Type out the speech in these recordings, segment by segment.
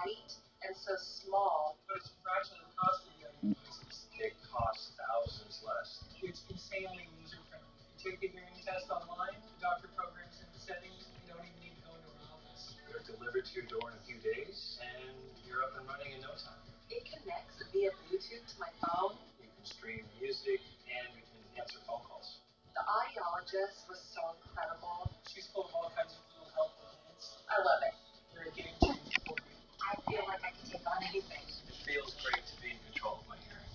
light and so small. But it's a fraction of the cost of getting devices. It costs thousands less. It's insanely user-friendly. You take a hearing test online, the doctor programs in the settings, you don't even need to go into an office. They're delivered to your door in a few days, and you're up and running in no time. It connects via Bluetooth to my phone. You can stream music, and you can answer phone calls. The audiologist was so incredible. She's full of all kinds of little helpful hints. I love it. You're a game changer for you. I feel like I can take on anything. It feels great to be in control of my hearing.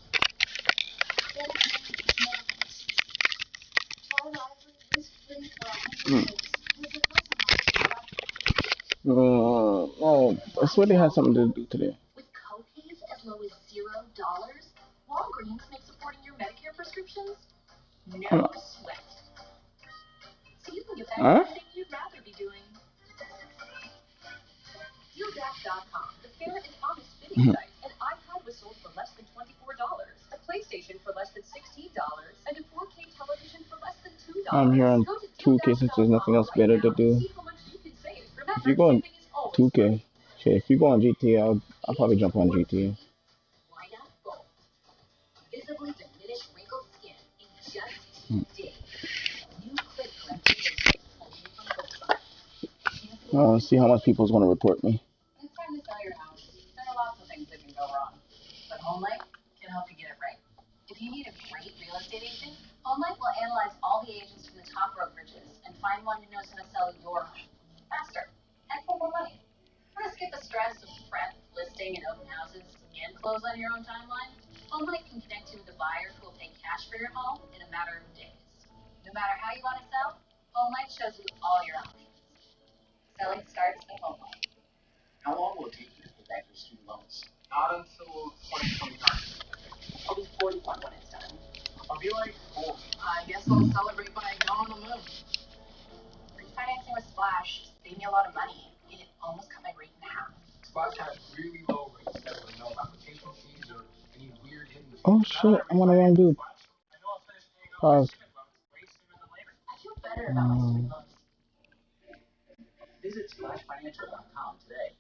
Oh, I swear they had something to do today. With co-pays as low as $0, Walgreens makes supporting your Medicare prescriptions no sweat. So you can get back to everything you'd rather be doing. DealDash.com, the fair and honest bidding site. An iPad was sold for less than $24, a PlayStation for less than $16, and a 4K television for less than $2. I'm here on 2K since there's nothing else better to do. If you go on 2K, shit, if you go on GTA, I'll probably jump on GTA. Why not both? Visibly diminish wrinkled skin in just 2 days. You click correctly. I want to see how much people's going to report me. It's time to sell your house. There are lots of things that can go wrong, but HomeLight can help you get it right. If you need a great real estate agent, HomeLight will analyze all the agents from the top brokerages and find one who knows how to sell your home faster and for more money. Want to skip the stress of prep, listing, and open houses and close on your own timeline? HomeLight can connect you with a buyer who will pay cash for your home in a matter of days. No matter how you want to sell, HomeLight shows you all your options. Selling starts at HomeLight. How long will it take you to pay back your student loans? Not until 2029. I'll be 41 when it's done. I'll be like 40. I guess I'll celebrate by going on the moon. Refinancing with Splash saved me a lot of money. It almost cut my rate in half. Splash has really low rates that with no application fees or any weird hidden fees. Oh shit, I want to do. I know I'll finish paying off my student loans way sooner than later. I feel better about my student loans. Visit splashfinancial.com today.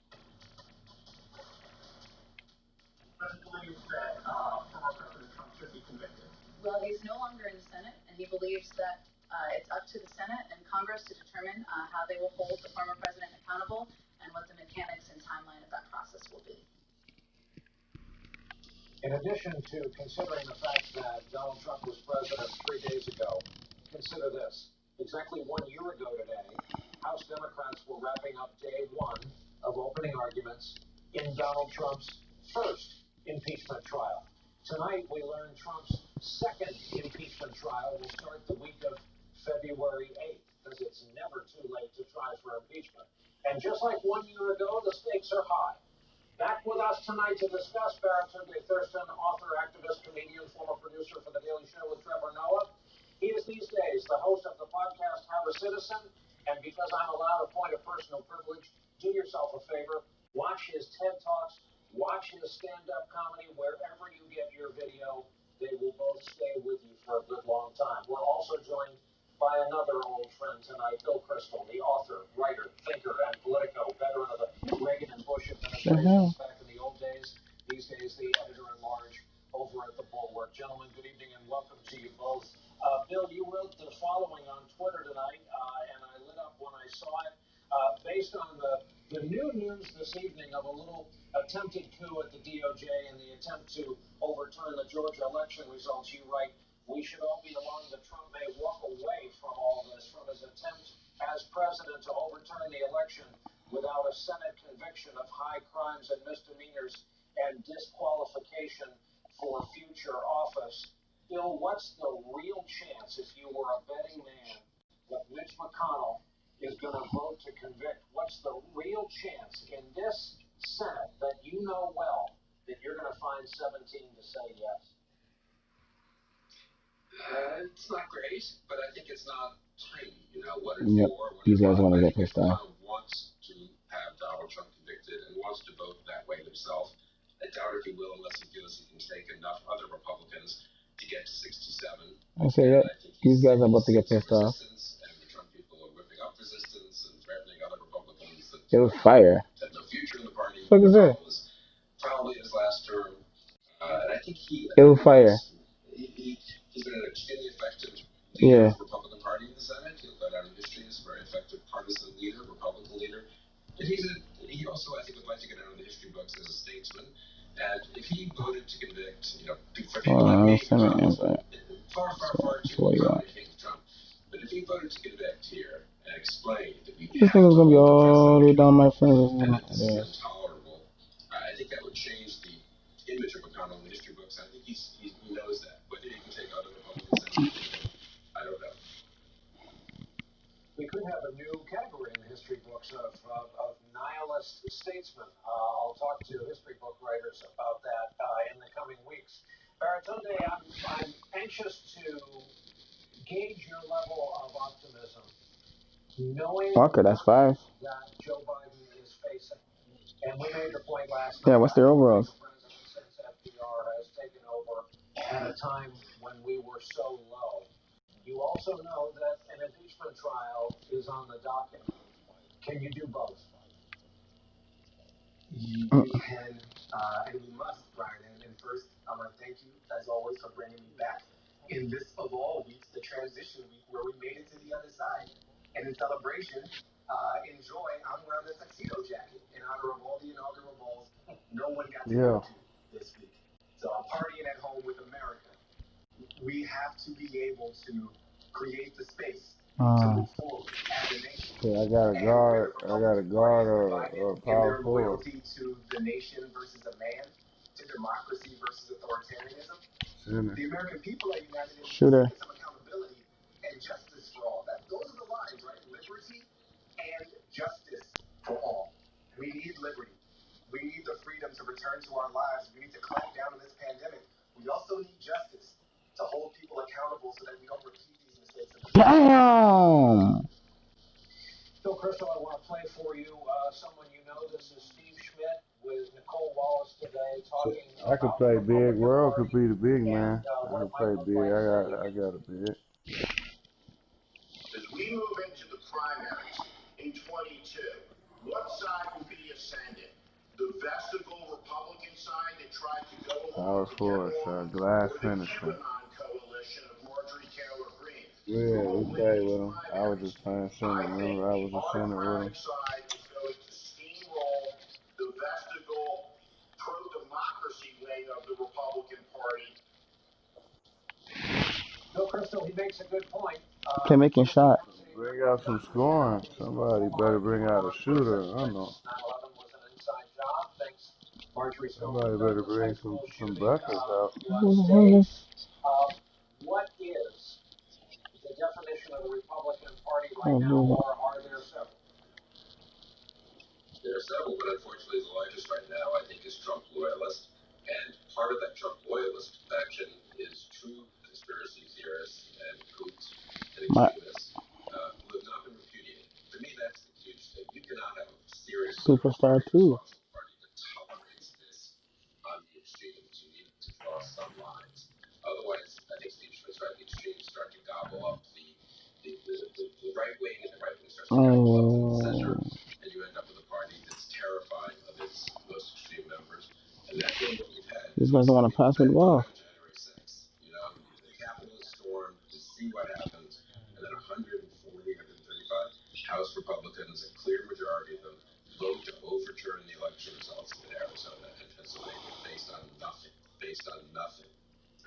President believes that former President Trump should be convicted. Well, he's no longer in the Senate, and he believes that it's up to the Senate and Congress to determine how they will hold the former president accountable and what the mechanics and timeline of that process will be. In addition to considering the fact that Donald Trump was president 3 days ago, consider this. Exactly 1 year ago today, House Democrats were wrapping up day one of opening arguments in Donald Trump's first impeachment trial. Tonight, we learn Trump's second impeachment trial will start the week of February 8th, because it's never too late to try for impeachment. And just like 1 year ago, the stakes are high. Back with us tonight to discuss Baratunde Thurston, author, activist, comedian, former producer for The Daily Show with Trevor Noah. He is these days the host of the podcast How a Citizen, and because I'm allowed a point of personal privilege, do yourself a favor, watch his TED Talks, watch his stand-up comedy wherever you get your video. They will both stay with you for a good long time. We're also joined by another old friend tonight, Bill Kristol, the author, writer, thinker, and Politico, veteran of the Reagan and Bush administrations back in the old days. These days, the editor-at-large over at The Bulwark. Gentlemen, good evening and welcome to you both. Bill, you wrote the following on Twitter tonight, and I lit up when I saw it. Based on the new news this evening of a little attempted coup at the DOJ and the attempt to overturn the Georgia election results, you write, we should all be alarmed that Trump may walk away from all this, from his attempt as president to overturn the election without a Senate conviction of high crimes and misdemeanors and disqualification for future office. Bill, what's the real chance, if you were a betting man, that Mitch McConnell is going to vote to convict? What's the real chance in this Senate that you know well that you're going to find 17 to say yes? It's not great, but I think it's not tiny. You know, what it's for. These guys want to get pissed off. Wants to have Donald Trump convicted and wants to vote that way himself. I doubt if he will unless he feels he can take enough other Republicans to get to 67. I say that these guys are about to get pissed off. And the Trump people are whipping up resistance and threatening other Republicans that it was fire. have no future in the party. fuck is that? was probably his last term. And I think Ill fire. He's been an extremely effective leader Yeah. of the Republican Party in the Senate. He'll go down in history as a very effective partisan leader, Republican leader. And he also, I think, would like to get down in the history books as a statesman. And if he voted to convict, for people like me, far too complicated Trump. But if he voted to convict here and explain that we this nigga's gonna be all the way down my friends. This is intolerable. I think that would change the image of McConnell in the history books. I think he knows that. Whether he can take other Republicans, I don't know. We could have a new category in the history books of nihilist statesmen. I'll talk to history book writers about that in the coming weeks. Baratunde, I'm anxious to gauge your level of optimism, knowing that's 5. that Joe Biden is facing. And we made the point last night. Yeah, what's their overalls? The president, since FDR has taken over at a time when we were so low. You also know that an impeachment trial is on the docket. Can you do both? You can, and you must, Brian. And first, I want to thank you, as always, for bringing me back in this, of all weeks, the transition week where we made it to the other side. And in celebration, enjoy, I'm wearing a tuxedo jacket in honor of all the inaugural balls no one got to go to this week. So I'm partying at home with America. We have to be able to create the space to move forward as a nation. Yeah, I got a guard or power forward. Loyalty to the nation versus a man, to democracy versus authoritarianism. The American people are united in some accountability and justice for all. Those are the lines, right? Liberty and justice for all. We need liberty. We need the freedom to return to our lives. We need to clamp down on this pandemic. We also need justice to hold people accountable so that we don't repeat these mistakes. Damn! Bill Crystal, I want to play for you someone you know. This is Steve Schmidt with Nicole Wallace today talking. I could play big. World could be the big man. I could play big. I got a big. As we move into the primaries in 22, what side will be ascendant? The vestigial Republican side that tried to go Power force, glass finishing. Yeah, we played with him. I was just playing center. Remember, I was a center with him. Side is going to steamroll the vestigial pro-democracy wing of the Republican Party. Bill Crystal, he makes a good point. Can make a shot. Bring out some scoring. Somebody better bring out a shooter. I don't know. 9/11 was an inside job. Thanks, Marjorie. Somebody better bring some buckets out. What is the definition of the Republican Party right now, or are there several? There are several, but unfortunately the largest right now, I think, is Trump loyalist. And part of that Trump loyalist faction is true conspiracy theorists and kooks and extremists who have not been repudiated. To me, that's the huge thing. You cannot have a serious Superstar 2. party that tolerates this on the extremes. You need to draw some lines. Otherwise, I think Steve Schmidt's right. The extremes start to gobble up the right wing, and the right wing starts to gobble up the center, and you end up with a party that's terrifying of its most extreme members. And that's really what we've had. These guys don't want to pass me the ball. January 6th. The Capitol is stormed to see what happens, and then 135 House Republicans, a clear majority of them, vote to overturn the election results in Arizona and Pennsylvania based on nothing.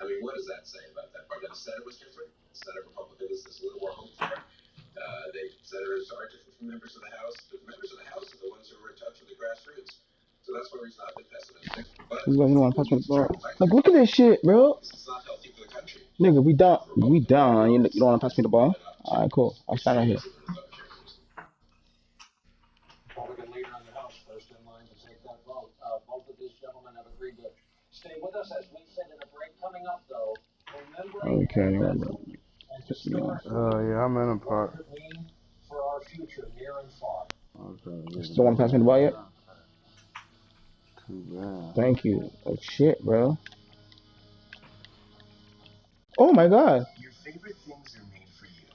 I mean, what does that say about that part? The Senate was different. The Senate Republicans, there's a little more hope for it. Senators are different from members of the House. The members of the House are the ones who are in touch with the grassroots. So that's one reason I've been pessimistic. But These guys don't want to pass me the ball. Like, look at this shit, bro. this is not healthy for the country. Nigga, we down. You don't want to pass me the ball? Alright, cool. I'll stand right here. Republican leader in the House, first in line to take that vote. Both of these gentlemen have agreed to stay with us as we sit in a break. Coming up, though, remember. Yeah, I'm in a part. For our future, near and far. Okay. Still want to pass me the ball yet? Too bad. Thank you. Oh shit, bro. Oh my god. Your favorite things are made for you.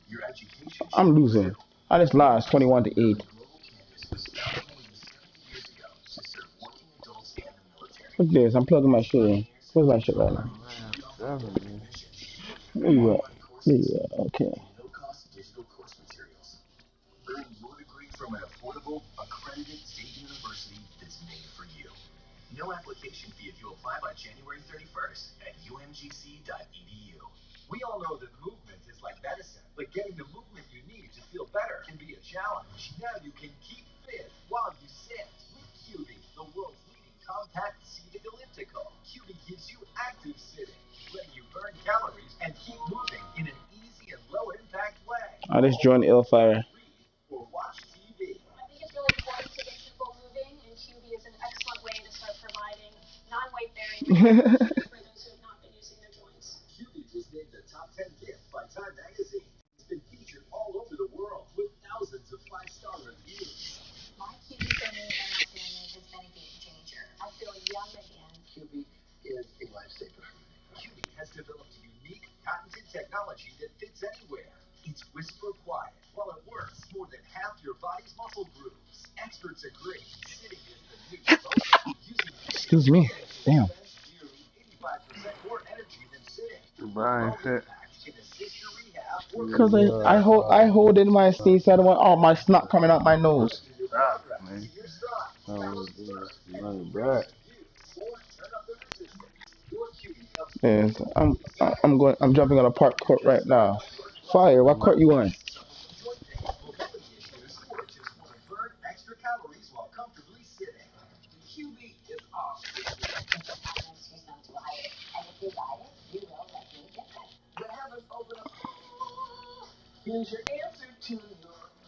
Your education. I'm losing. I just lost 21-8. Global Campus was founded more than 70 years ago to serve Look at this. I'm plugging my shit in. Where's my shit right now? Man, definitely. There you go. There you go. Okay. No-cost digital course materials. Earn your degree from an affordable, accredited state university that's made for you. No application fee if you apply by January 31st at umgc.edu. We all know that movement is like medicine, but getting the movement you need to feel better can be a challenge. Now you can keep fit while you sit with QB, the world's leading compact seated elliptical. QB gives you active sitting, letting you burn calories and keep moving in an easy and low-impact way. Oh, this joint Illfire. Or watch TV. I think it's really important to get people moving, and QB is an excellent way to start providing non-weight-bearing for those who have not been using their joints. QB was named the top 10 gift by Time Magazine. It's been featured all over the world with thousands of 5-star reviews. My QB journey and my family has been a game changer. I feel young again. QB is a lifesaver for me. QB has developed unique patented technology that fits anywhere. It's whisper quiet while it works more than half your body's muscle groups. Experts agree sitting is the new motion. Excuse me. Damn. Nearly 85% more energy than sitting. Brian said. Can assist your rehab. Because I hold in my sneeze. So I don't want all my snot coming out my nose. Stop, man. Oh, money back. Yes, I'm jumping on a park court right now. Fire, what court you on? Extra calories while comfortably sitting. QB is awesome. And if you buy it, you will let me get that. The heavens open up. Here's your answer to your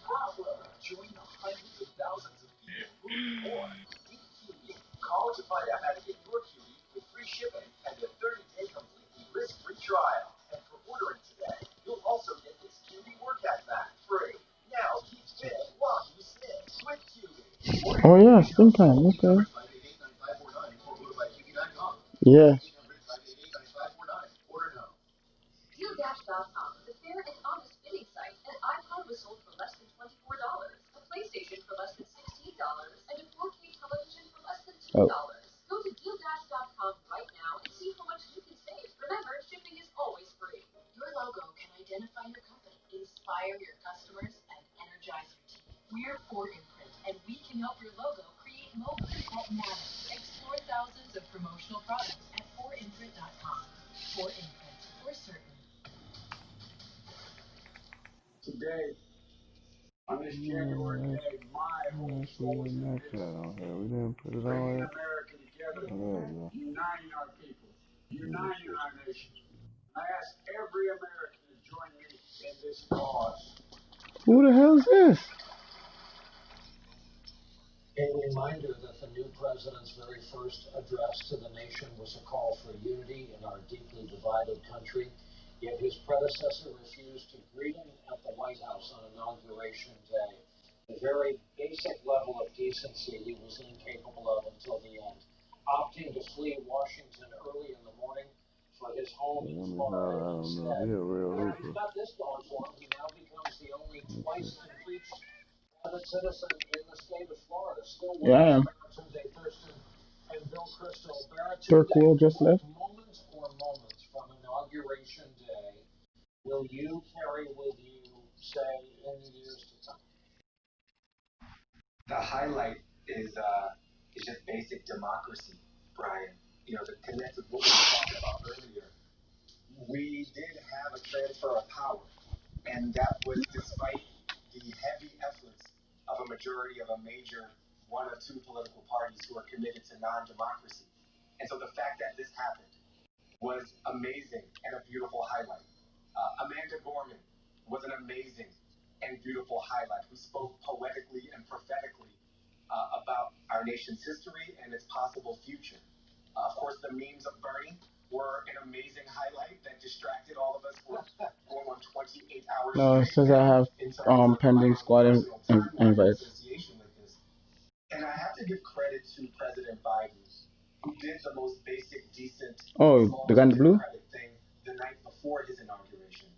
problem. Join the hundreds of thousands of people who are eat QB. Call to find out how to get your QB with free shipping and a 30-day completely risk-free trial. And for ordering today, you'll also get this QB workout mat free. Now keep fit while you sit with QB. Oh yeah, springtime. Okay. Yeah. DealDash.com is a fair and honest bidding site. An iPod was sold for less than $24, a PlayStation for less than $16, and a 4K television for less than $2. Go to DealDash.com right now and see how much you can save. Remember, shipping is always free. Your logo can identify your company, inspire your customers, and energize your team. We're 4imprint, and we can help your logo create moments that matter. Explore thousands of promotional products at 4imprint.com. 4imprint, for certain. Today, on this January day, my whole soul is Next shot on here. We didn't put it on bringing yet. America together, Oh, uniting our people, uniting our nation. I ask every American to join me in this cause. Who the hell is this? A reminder that the new president's very first address to the nation was a call for unity in our deeply divided country. Yet his predecessor refused to greet him at the White House on Inauguration Day. The very basic level of decency he was incapable of until the end, opting to flee Washington early in the morning for his home in Florida instead. He a real Now, he's hooper. got this going for him. He now becomes the only twice impeached private citizen in the state of Florida. Still Yeah, I am. Tuesday, Thurston, and Bill Crystal. Barrett, Turkwill just left. Moments from Inauguration Day will you carry with you, say, in years to come? The highlight is just basic democracy, Brian. You know, to connect with what we were talking about earlier. We did have a transfer of power, and that was despite the heavy efforts of a majority of a major one or two political parties who are committed to non-democracy. And so the fact that this happened was amazing and a beautiful highlight. Amanda Gorman was an amazing and beautiful highlight who spoke poetically and prophetically about our nation's history and its possible future. Of course, the memes of Bernie were an amazing highlight that distracted all of us for going on 28 hours. No, it says I have pending squad invites. And I have to give credit to President Biden, who did the most basic, decent, Oh, the guy in the blue? thing the night before his inauguration,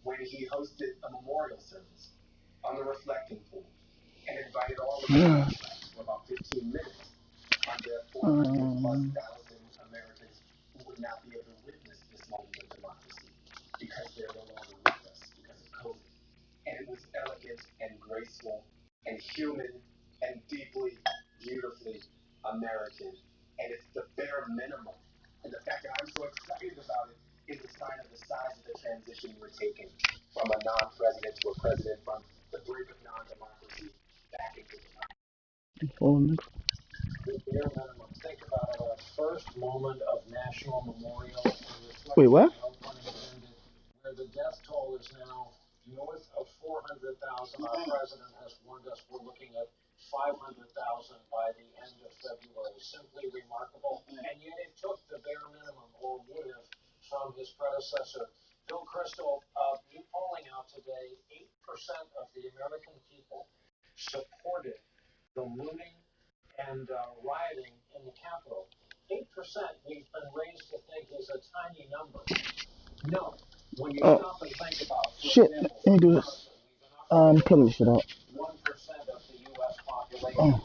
when he hosted a memorial service on the reflecting pool and invited all of the for about 15 minutes on their 400,000+ would not be able to witness this moment of democracy because they're no longer with us because of COVID. And it was elegant and graceful and human and deeply, beautifully American. And it's the bare minimum. And the fact that I'm so excited about it is a sign of the size of the transition we're taking from a non-president to a president, from the brink of non-democracy back into democracy. The bare minimum. Think about it, our first moment of national memorial and Wait, what? reflection, no pun intended, where the death toll is now north of 400,000. Our president has warned us we're looking at 500,000 by the end of February. Simply remarkable. And yet it took the bare minimum, or would have, from his predecessor. Bill Kristol, new polling out today, 8% of the American people supported the looting and rioting in the Capitol. 8% we've been raised to think is a tiny number. No. When you stop and think about, for Shit, example, let me do this. Pulling this shit out. 1% of the U.S. population.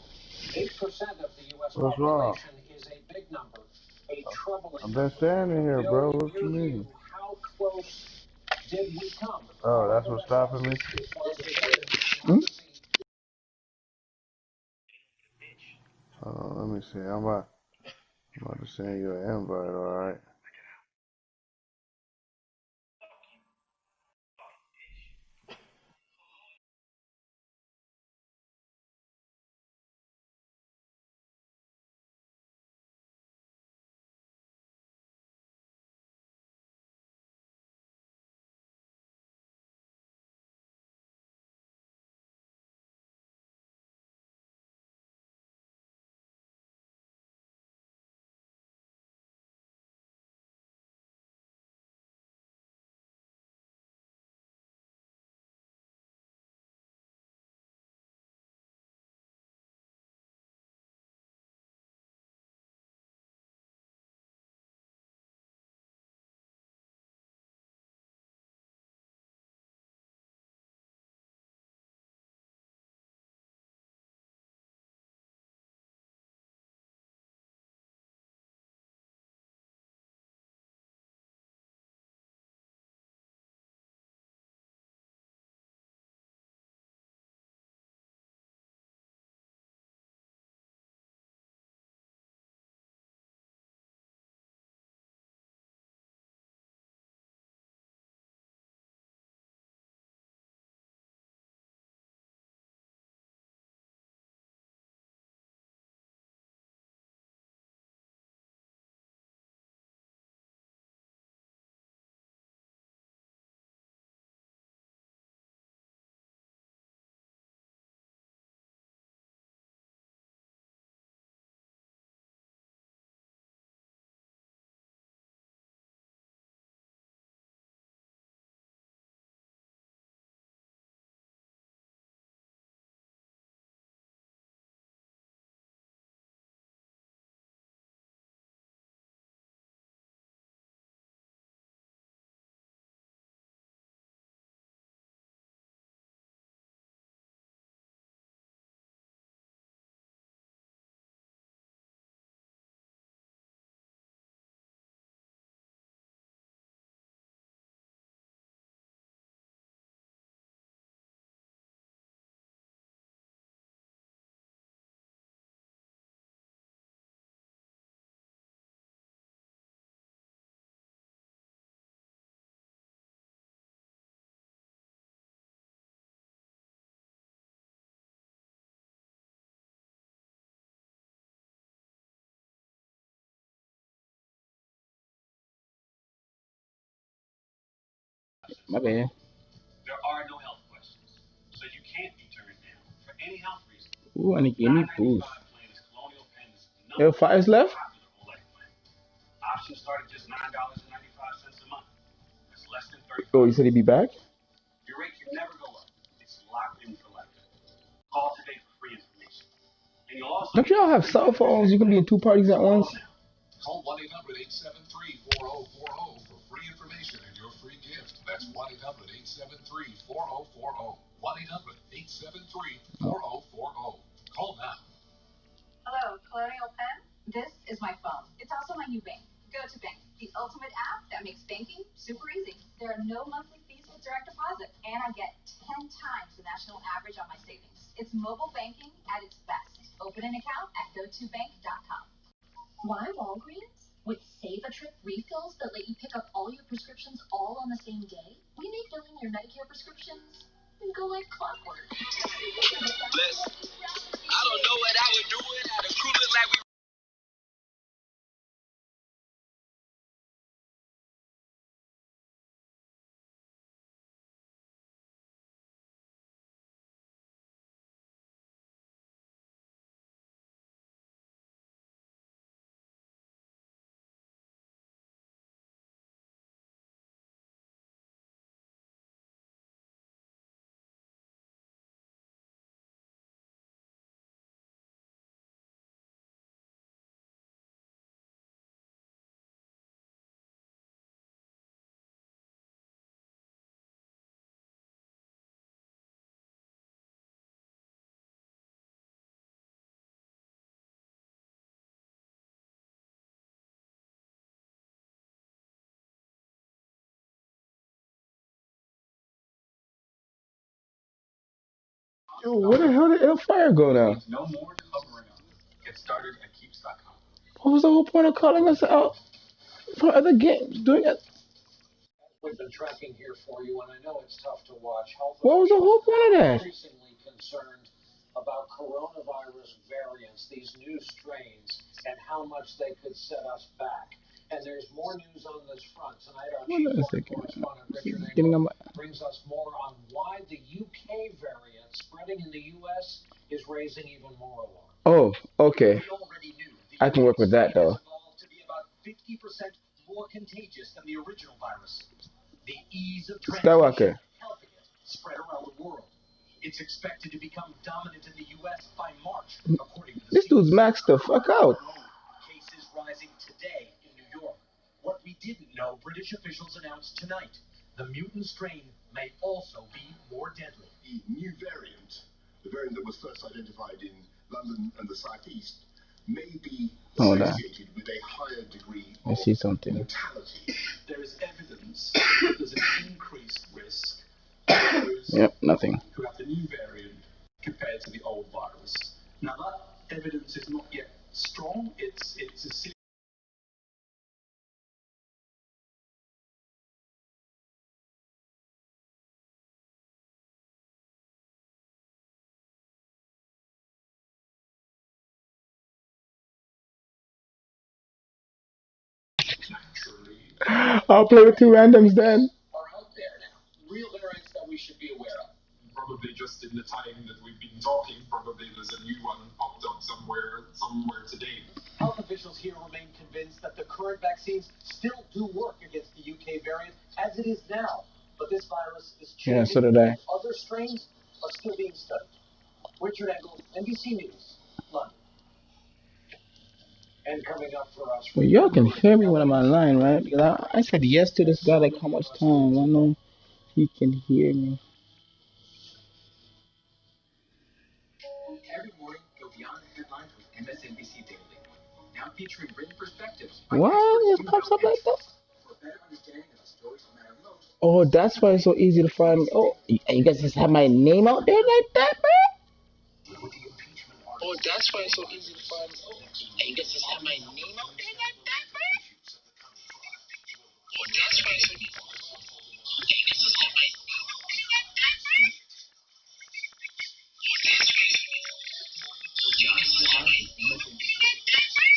8% of the U.S. What's wrong? population is a big number, a troubling I've number. been standing here, bro. Bill, What you mean? how close did we come? Oh, that's what's stopping me? Let me see. I'm about to send you an invite, alright? My bad. There are no health questions, so you can't be turned down for any health reason. Ooh, and give me boost. $9.95 There are 5 left? Options start at just $9.95 a month. That's less than 30. Oh, you said he'd be back? Your rate can never go up. It's locked in for life. Call today for free information. And you'll also Don't y'all have cell phones? You can be in 2 parties at once? Call 1-800-873-4040 for free information and your free gift. That's 1-800-873-4040. 1-800-873-4040. Call now. Hello, Colonial Penn? This is my phone. It's also my new bank. Go GoToBank, the ultimate app that makes banking super easy. There are no monthly fees with direct deposit, and I get 10 times the national average on my savings. It's mobile banking at its best. Open an account at gotobank.com. Why Walgreens? With Save a Trip refills that let you pick up all your prescriptions all on the same day, we make filling your Medicare prescriptions go like clockwork. Listen, I don't know what I would do without a crew look like we. Yo, where the hell did Fire go now? No more covering up. Get started at keeps.com. What was the whole point of calling us out for other games? Doing it? We've been tracking here for you, and I know it's tough to watch. Health What was the whole point of that? increasingly concerned about coronavirus variants, these new strains, and how much they could set us back. And there's more news on this front. Tonight, our chief correspondent, Richard Engel, brings us more on why the UK variant spreading in the US is raising even more alarm. Oh, okay. I can work with that, though. To be about 50% more contagious than the original virus. The ease of transmission helping it spread around the world. It's expected to become dominant in the U.S. by March, according to the This dude's maxed the fuck out. Cases rising today in New York. What we didn't know, British officials announced tonight. The mutant strain may also be more deadly. The new variant, the variant that was first identified in London and the southeast, may be associated with a higher degree of mortality. There is evidence that there's an increased risk for those nothing. who have the new variant compared to the old virus. Now that evidence is not yet strong. It's a I'll play with 2 randoms then. are out there now. Real variants that we should be aware of. Probably just in the time that we've been talking, probably there's a new one popped up somewhere today. Health officials here remain convinced that the current vaccines still do work against the UK variant as it is now. But this virus is changing. Yeah, so did I. Other strains are still being studied. Richard Engel, NBC News, London. And coming up for us. Well, y'all can hear me when I'm online, right? Because I said yes to this guy like how much time. I know he can hear me. Every morning, go beyond the headlines with MSNBC Daily. Now featuring written perspectives. What? It pops up like that? For a better understanding of the stories that matter most. Oh, that's why it's so easy to find me. Oh, you guys just have my name out there like that, man? Oh, that's why it's so easy to find me. Oh, you guys just have my name out there like that, man? Oh, that's why it's so easy. You guys just have my name out there like that, man? Oh, that's why it's so easy. You guys just have my name out there like that, man?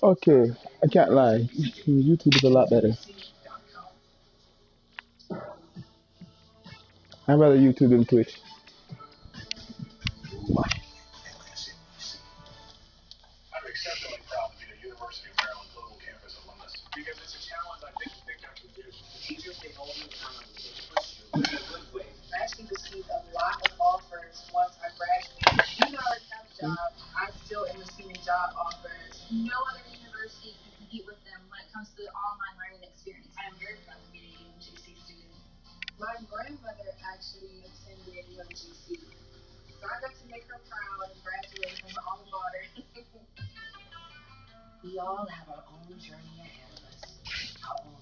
Okay, I can't lie. YouTube is a lot better. I'd rather YouTube than Twitch. I'm exceptionally proud to be a University of Maryland Global Campus alumnus because it's a challenge I think they can do. Teachers take all the time to push you in a good way. I actually received a lot of offers once I graduated. Even though I already have a job, I still am receiving job offers. No other university can compete with them when it comes to the online learning experience. I am very proud to be a UMGC student. My grandmother actually attended UMGC. So I got to make her proud and graduate from the alma mater. We all have our own journey ahead of us, our own